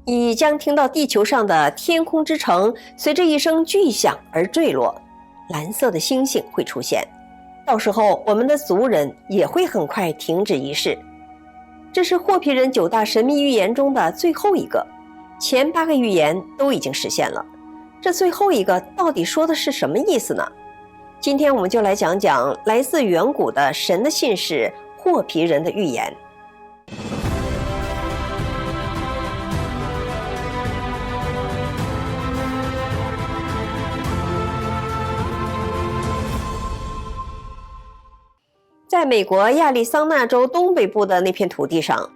你将听到地球上的天空之城随着一声巨响而坠落，蓝色的星星会出现，到时候我们的族人也会很快停止仪式。这是霍皮人9大神秘预言中的最后一个，前8个预言都已经实现了，这最后一个到底说的是什么意思呢？今天我们就来讲讲来自远古的神的信使霍皮人的预言。在美国亚利桑那州东北部的那片土地上，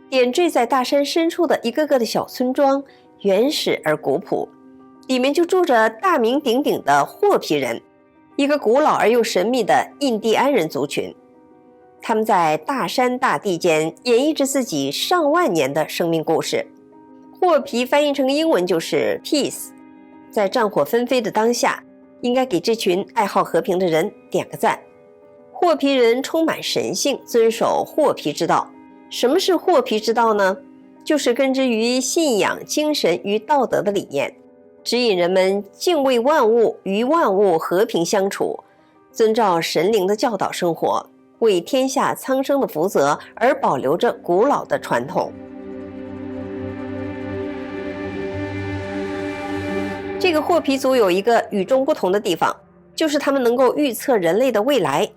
点缀在大山深处的一个个的小村庄，原始而古朴，里面就住着大名鼎鼎的霍皮人，一个古老而又神秘的印第安人族群。他们在大山大地间演绎着自己上万年的生命故事。霍皮翻译成英文就是 peace， 在战火纷飞的当下，应该给这群爱好和平的人点个赞。霍皮人充满神性，遵守霍皮之道。什么是霍皮之道呢？就是根植于信仰、精神与道德的理念，指引人们敬畏万物，与万物和平相处，遵照神灵的教导生活，为天下苍生的福泽而保留着古老的传统。这个霍皮族有一个与众不同的地方，就是他们能够预测人类的未来。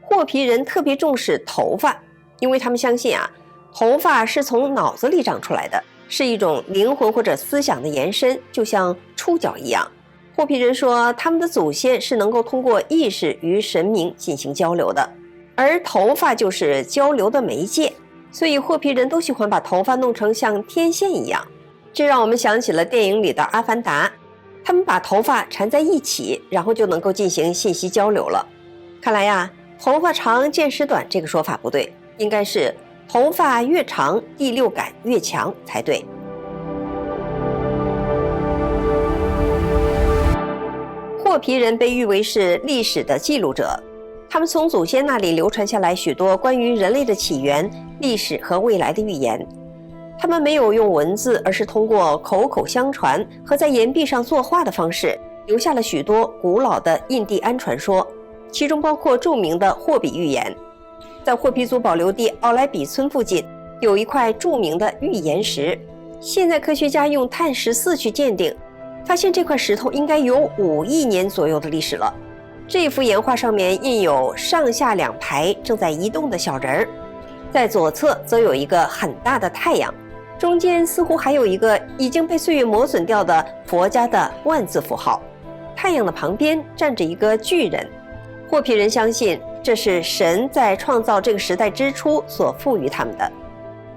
霍皮人特别重视头发，因为他们相信头发是从脑子里长出来的，是一种灵魂或者思想的延伸，就像触角一样。霍皮人说，他们的祖先是能够通过意识与神明进行交流的，而头发就是交流的媒介，所以霍皮人都喜欢把头发弄成像天线一样。这让我们想起了电影里的阿凡达，他们把头发缠在一起，然后就能够进行信息交流了。看来头发长见识短这个说法不对，应该是头发越长第六感越强才对。霍皮人被誉为是历史的记录者，他们从祖先那里流传下来许多关于人类的起源、历史和未来的预言。他们没有用文字，而是通过口口相传和在岩壁上作画的方式，留下了许多古老的印第安传说，其中包括著名的霍比预言。在霍皮族保留地奥莱比村附近有一块著名的预言石，现在科学家用碳14去鉴定，发现这块石头应该有5亿年左右的历史了。这幅岩画上面印有上下2排正在移动的小人儿，在左侧则有一个很大的太阳，中间似乎还有一个已经被岁月磨损掉的佛家的万字符号。太阳的旁边站着一个巨人，霍皮人相信这是神在创造这个时代之初所赋予他们的。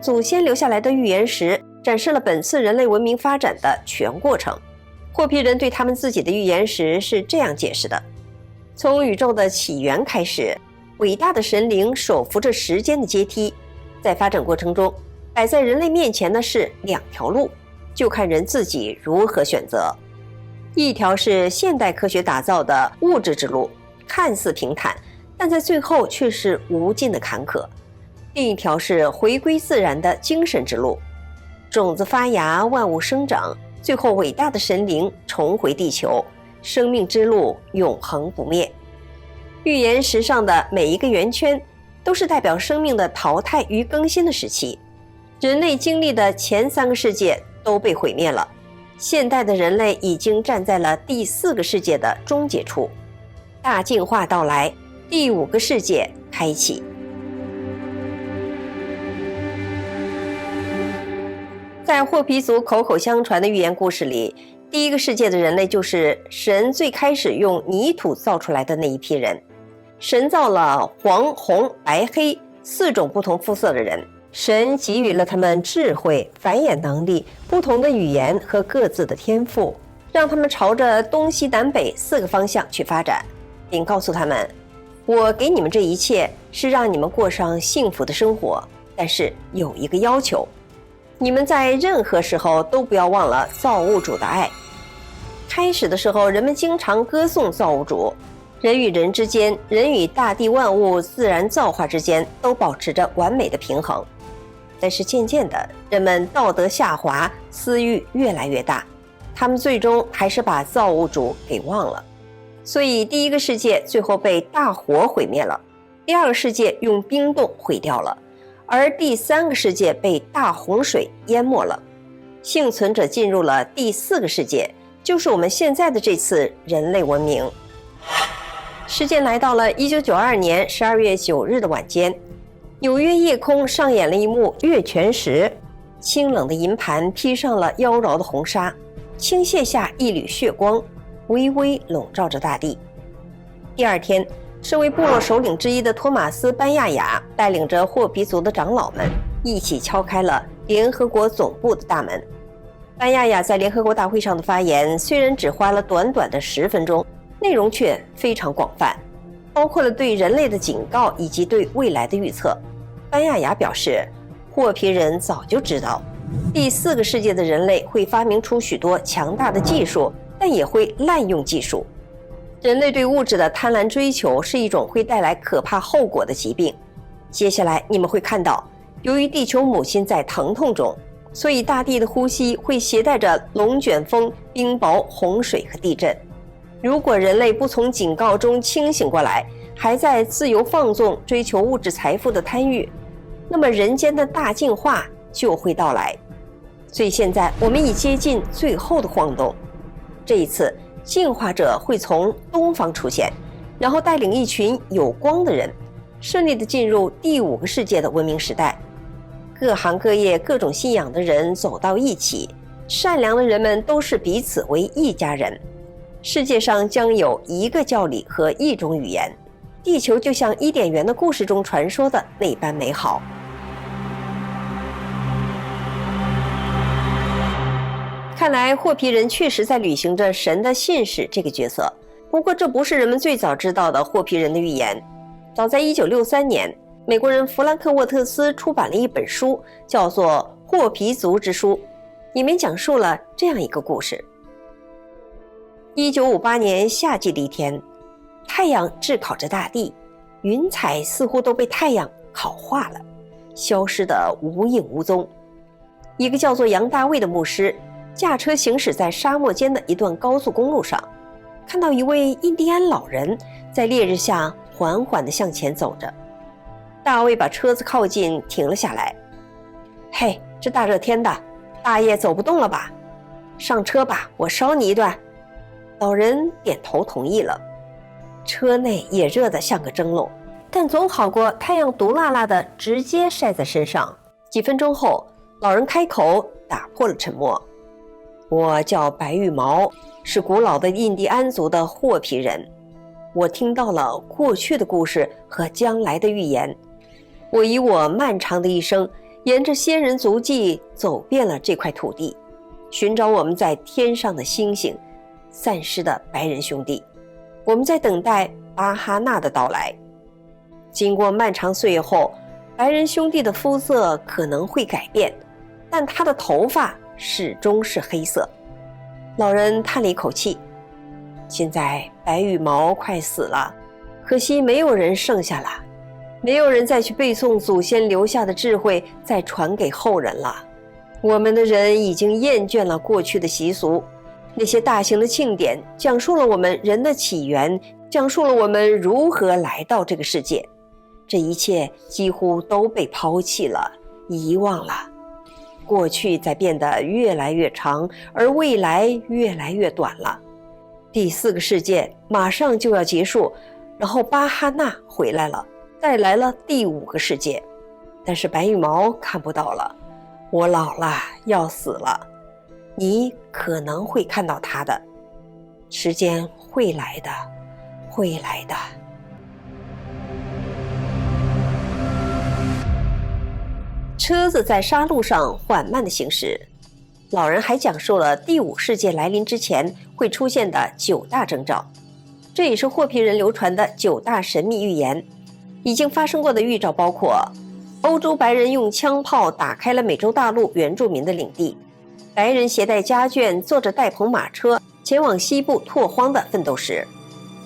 祖先留下来的预言石展示了本次人类文明发展的全过程。霍皮人对他们自己的预言石是这样解释的：从宇宙的起源开始，伟大的神灵手扶着时间的阶梯，在发展过程中，摆在人类面前的是2条路，就看人自己如何选择。一条是现代科学打造的物质之路，看似平坦，但在最后却是无尽的坎坷。另一条是回归自然的精神之路，种子发芽，万物生长，最后伟大的神灵重回地球，生命之路永恒不灭。预言石上的每一个圆圈都是代表生命的淘汰与更新的时期。人类经历的前3个世界都被毁灭了，现代的人类已经站在了第4个世界的终结处，大进化到来，第5个世界开启。在霍皮族口口相传的寓言故事里，第1个世界的人类就是神最开始用泥土造出来的那一批人。神造了黄、红、白、黑4种不同肤色的人，神给予了他们智慧、繁衍能力、不同的语言和各自的天赋，让他们朝着东西南北4个方向去发展，并告诉他们，我给你们这一切是让你们过上幸福的生活，但是有一个要求，你们在任何时候都不要忘了造物主的爱。开始的时候，人们经常歌颂造物主，人与人之间，人与大地万物自然造化之间都保持着完美的平衡。但是渐渐的，人们道德下滑，私欲越来越大，他们最终还是把造物主给忘了。所以第一个世界最后被大火毁灭了，第二个世界用冰冻毁掉了，而第三个世界被大洪水淹没了。幸存者进入了第四个世界，就是我们现在的这次人类文明。时间来到了1992年12月9日的晚间，纽约夜空上演了一幕月全食，清冷的银盘披上了妖娆的红纱，倾泻下一缕血光，微微笼罩着大地。第二天，身为部落首领之一的托马斯·班亚雅带领着霍皮族的长老们一起敲开了联合国总部的大门。班亚雅在联合国大会上的发言虽然只花了短短的10分钟，内容却非常广泛，包括了对人类的警告以及对未来的预测。班亚雅表示，霍皮人早就知道第四个世界的人类会发明出许多强大的技术，但也会滥用技术。人类对物质的贪婪追求是一种会带来可怕后果的疾病。接下来你们会看到，由于地球母亲在疼痛中，所以大地的呼吸会携带着龙卷风、冰雹、洪水和地震。如果人类不从警告中清醒过来，还在自由放纵追求物质财富的贪欲，那么人间的大进化就会到来。所以现在我们已接近最后的晃动，这一次进化者会从东方出现，然后带领一群有光的人，顺利地进入第5个世界的文明时代。各行各业、各种信仰的人走到一起，善良的人们都是彼此为一家人。世界上将有一个教理和一种语言，地球就像伊甸园的故事中传说的那般美好。看来霍皮人确实在履行着神的信使这个角色，不过这不是人们最早知道的霍皮人的预言。早在1963年，美国人弗兰克·沃特斯出版了一本书，叫做《霍皮族之书》，里面讲述了这样一个故事。1958年夏季的一天，太阳炙烤着大地，云彩似乎都被太阳烤化了，消失得无影无踪。一个叫做杨大卫的牧师驾车行驶在沙漠间的一段高速公路上，看到一位印第安老人在烈日下缓缓地向前走着。大卫把车子靠近，停了下来。嘿，这大热天的，大爷走不动了吧？上车吧，我捎你一段。老人点头同意了。车内也热得像个蒸笼，但总好过太阳毒辣辣的直接晒在身上。几分钟后，老人开口打破了沉默。我叫白羽毛，是古老的印第安族的霍皮人。我听到了过去的故事和将来的预言。我以我漫长的一生，沿着先人足迹走遍了这块土地，寻找我们在天上的星星，散失的白人兄弟。我们在等待巴哈纳的到来。经过漫长岁月后，白人兄弟的肤色可能会改变，但他的头发始终是黑色。老人叹了一口气，现在白羽毛快死了，可惜没有人剩下了，没有人再去背诵祖先留下的智慧，再传给后人了。我们的人已经厌倦了过去的习俗，那些大型的庆典讲述了我们人的起源，讲述了我们如何来到这个世界。这一切几乎都被抛弃了，遗忘了。过去在变得越来越长，而未来越来越短了。第4个世界马上就要结束，然后巴哈纳回来了，带来了第5个世界。但是白羽毛看不到了。我老了，要死了。你可能会看到他的。时间会来的，会来的。车子在沙路上缓慢地行驶。老人还讲述了第5世界来临之前会出现的9大征兆，这也是霍皮人流传的9大神秘预言。已经发生过的预兆包括：欧洲白人用枪炮打开了美洲大陆原住民的领地，白人携带家眷坐着带棚马车前往西部拓荒的奋斗时，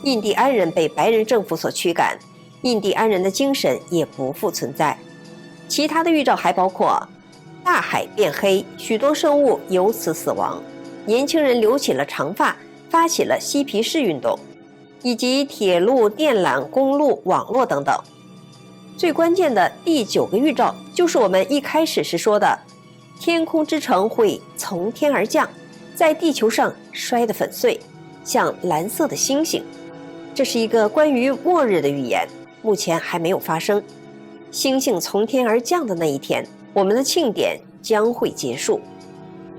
印第安人被白人政府所驱赶，印第安人的精神也不复存在。其他的预兆还包括大海变黑，许多生物由此死亡，年轻人留起了长发，发起了嬉皮士运动，以及铁路、电缆、公路、网络等等。最关键的第9个预兆就是我们一开始时说的，天空之城会从天而降，在地球上摔得粉碎，像蓝色的星星。这是一个关于末日的预言，目前还没有发生。星星从天而降的那一天，我们的庆典将会结束。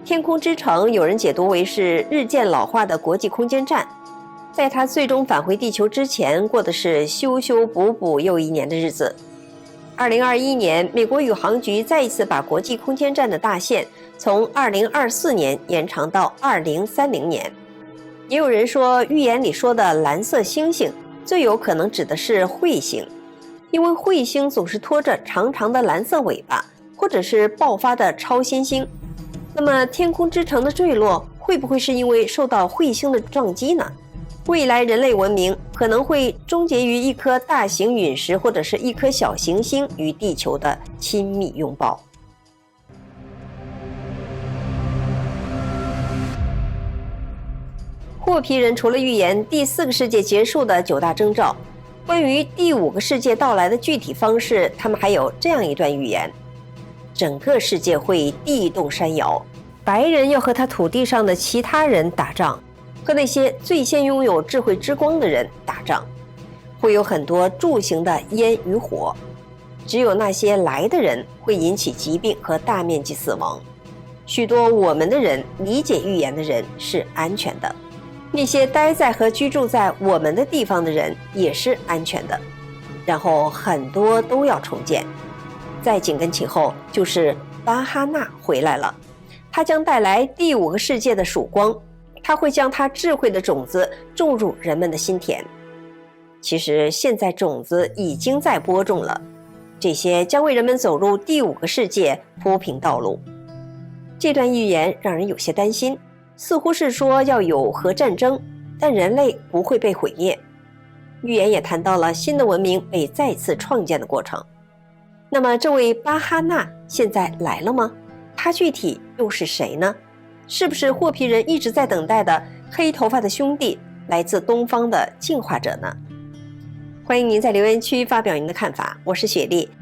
天空之城有人解读为是日渐老化的国际空间站，在它最终返回地球之前，过的是修修补补又一年的日子。2021年，美国宇航局再一次把国际空间站的大限从2024年延长到2030年。也有人说，预言里说的蓝色星星最有可能指的是彗星，因为彗星总是拖着长长的蓝色尾巴，或者是爆发的超新星。那么天空之城的坠落会不会是因为受到彗星的撞击呢？未来人类文明可能会终结于一颗大型陨石或者是一颗小行星与地球的亲密拥抱。霍皮人除了预言第4个世界结束的9大征兆，关于第5个世界到来的具体方式，他们还有这样一段预言：整个世界会地动山摇，白人要和他土地上的其他人打仗，和那些最先拥有智慧之光的人打仗，会有很多柱形的烟与火，只有那些来的人会引起疾病和大面积死亡。许多我们的人理解预言的人是安全的，那些待在和居住在我们的地方的人也是安全的，然后很多都要重建。再紧跟其后就是巴哈纳回来了，他将带来第5个世界的曙光，他会将他智慧的种子种入人们的心田。其实现在种子已经在播种了，这些将为人们走入第5个世界铺平道路。这段预言让人有些担心，似乎是说要有核战争，但人类不会被毁灭。预言也谈到了新的文明被再次创建的过程。那么这位巴哈纳现在来了吗？他具体又是谁呢？是不是霍皮人一直在等待的黑头发的兄弟，来自东方的进化者呢？欢迎您在留言区发表您的看法，我是雪莉，